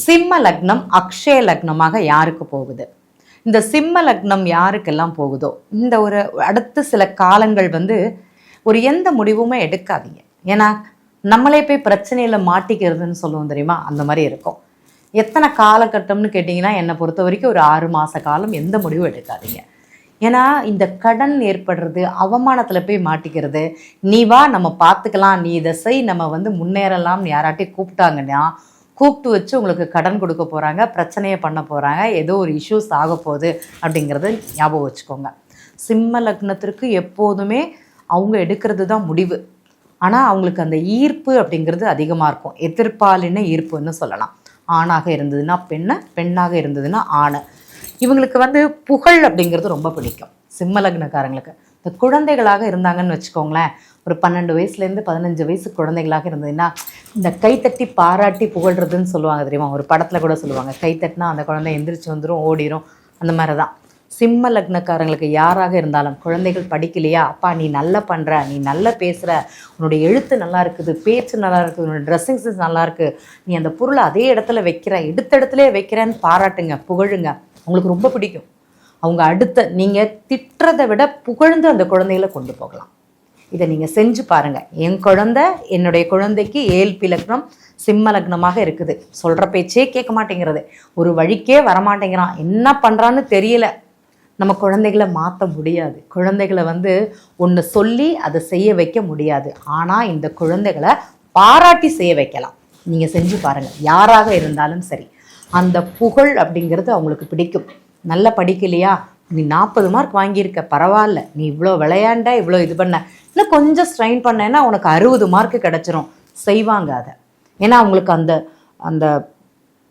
சிம்ம லக்னம் அக்ஷய லக்னமாக யாருக்கு போகுது? இந்த சிம்ம லக்னம் யாருக்கெல்லாம் போகுதோ இந்த ஒரு அடுத்த சில காலங்கள் ஒரு எந்த முடிவுமே எடுக்காதீங்க. ஏன்னா நம்மளே போய் பிரச்சனையில மாட்டிக்கிறதுன்னு சொல்லுவோம் தெரியுமா, அந்த மாதிரி இருக்கும். எத்தனை காலகட்டம்னு கேட்டிங்கன்னா என்னை பொறுத்த வரைக்கும் ஒரு 6 மாத காலம் எந்த முடிவும் எடுக்காதீங்க. ஏன்னா இந்த கடன் ஏற்படுறது, அவமானத்தில் போய் மாட்டிக்கிறது, நீ வா நம்ம பார்த்துக்கலாம், நீ இதை செய், நம்ம முன்னேறலாம்னு யாராட்டையும் கூப்பிட்டாங்கன்னா கூப்பிட்டு வச்சு உங்களுக்கு கடன் கொடுக்க போகிறாங்க, பிரச்சனையை பண்ண போகிறாங்க, ஏதோ ஒரு இஷ்யூஸ் ஆக போகுது அப்படிங்கிறத ஞாபகம் வச்சுக்கோங்க. சிம்ம லக்னத்திற்கு எப்போதுமே அவங்க எடுக்கிறது தான் முடிவு. ஆனால் அவங்களுக்கு அந்த ஈர்ப்பு அப்படிங்கிறது அதிகமாக இருக்கும். எதிர்பாலின ஈர்ப்புன்னு சொல்லலாம். ஆணாக இருந்ததுன்னா பெண்ணை, பெண்ணாக இருந்ததுன்னா ஆணை. இவங்களுக்கு புகழ் அப்படிங்கிறது ரொம்ப பிடிக்கும். சிம்ம லக்னக்காரங்களுக்கு இந்த குழந்தைகளாக இருந்தாங்கன்னு வச்சுக்கோங்களேன், ஒரு 12 வயசுலேருந்து 15 வயசு குழந்தைகளாக இருந்ததுன்னா இந்த கைத்தட்டி பாராட்டி புகழ்றதுன்னு சொல்லுவாங்க தெரியுமா, ஒரு படத்தில் கூட சொல்லுவாங்க, கைத்தட்டினா அந்த குழந்தை எந்திரிச்சு வந்துடும், ஓடிடும். அந்த மாதிரி தான் சிம்ம லக்னக்காரங்களுக்கு யாராக இருந்தாலும், குழந்தைகள் படிக்கலையா, அப்பா நீ நல்லா பண்ணுற, நீ நல்லா பேசுகிற, உன்னுடைய எழுத்து நல்லா இருக்குது, பேச்சு நல்லா இருக்குது, உன்னோட ட்ரெஸ்ஸிங் சென்ஸ் நல்லா இருக்குது, நீ அந்த பொருளை அதே இடத்துல வைக்கிற, எடுத்த இடத்துல வைக்கிறேன்னு பாராட்டுங்க, புகழுங்க. அவங்களுக்கு ரொம்ப பிடிக்கும். அவங்க நீங்கள் திட்டுறதை விட புகழ்ந்து அந்த குழந்தைகளை கொண்டு போகலாம். இதை நீங்கள் செஞ்சு பாருங்கள். என்னுடைய குழந்தைக்கு ஏழ்பி லக்னம் சிம்ம லக்னமாக இருக்குது, சொல்கிற பேச்சே கேட்க மாட்டேங்கிறது, ஒரு வழிக்கே வரமாட்டேங்கிறான், என்ன பண்ணுறான்னு தெரியல. நம்ம குழந்தைகளை மாற்ற முடியாது. குழந்தைகளை ஒன்று சொல்லி அதை செய்ய வைக்க முடியாது. ஆனால் இந்த குழந்தைகளை பாராட்டி செய்ய வைக்கலாம். நீங்கள் செஞ்சு பாருங்கள். யாராக இருந்தாலும் சரி, அந்த புகழ் அப்படிங்கிறது அவங்களுக்கு பிடிக்கும். நல்லா படிக்கலையா, நீ 40 மார்க் வாங்கியிருக்க, பரவாயில்ல, நீ இவ்வளோ விளையாண்ட, இவ்வளோ இது பண்ண, இல்லை கொஞ்சம் ஸ்ட்ரெயின் பண்ணேன்னா உனக்கு 60 மார்க்கு கிடச்சிரும், செய்வாங்க அதை. ஏன்னா அவங்களுக்கு அந்த அந்த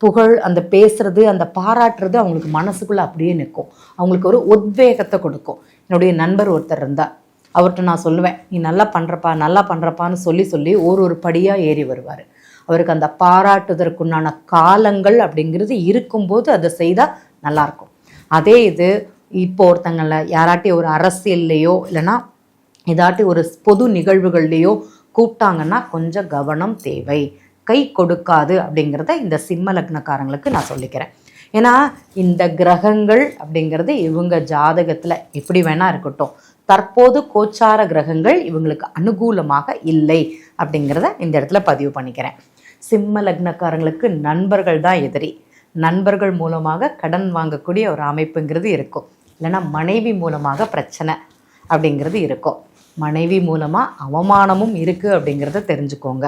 புகழ், அந்த பேசுறது, அந்த பாராட்டுறது அவங்களுக்கு மனசுக்குள்ளே அப்படியே நிற்கும். அவங்களுக்கு ஒரு உத்வேகத்தை கொடுக்கும். என்னுடைய நண்பர் ஒருத்தர் இருந்தால், அவர்கிட்ட நான் சொல்லுவேன், நீ நல்லா பண்ணுறப்பா நல்லா பண்ணுறப்பான்னு சொல்லி சொல்லி ஒரு படியாக ஏறி வருவார். அவருக்கு அந்த பாராட்டுதற்குண்டான காலங்கள் அப்படிங்கிறது இருக்கும்போது அதை செய்தால் நல்லாயிருக்கும். அதே இது இப்போ ஒருத்தங்களை யாராட்டி ஒரு அரசியல்லையோ இல்லைன்னா ஏதாட்டி ஒரு பொது நிகழ்வுகள்லையோ கூப்பிட்டாங்கன்னா கொஞ்சம் கவனம் தேவை, கை கொடுக்காது அப்படிங்கிறத இந்த சிம்ம லக்னக்காரங்களுக்கு நான் சொல்லிக்கிறேன். ஏன்னா இந்த கிரகங்கள் அப்படிங்கிறது இவங்க ஜாதகத்தில் எப்படி வேணா இருக்கட்டும், தற்போது கோச்சார கிரகங்கள் இவங்களுக்கு அனுகூலமாக இல்லை அப்படிங்கிறத இந்த இடத்துல பதிவு பண்ணிக்கிறேன். சிம்ம லக்னக்காரங்களுக்கு நண்பர்கள் தான் எதிரி. நண்பர்கள் மூலமாக கடன் வாங்கக்கூடிய ஒரு அமைப்புங்கிறது இருக்கும். இல்லைன்னா மனைவி மூலமாக பிரச்சனை அப்படிங்கிறது இருக்கும். மனைவி மூலமாக அவமானமும் இருக்குது அப்படிங்கிறத தெரிஞ்சுக்கோங்க.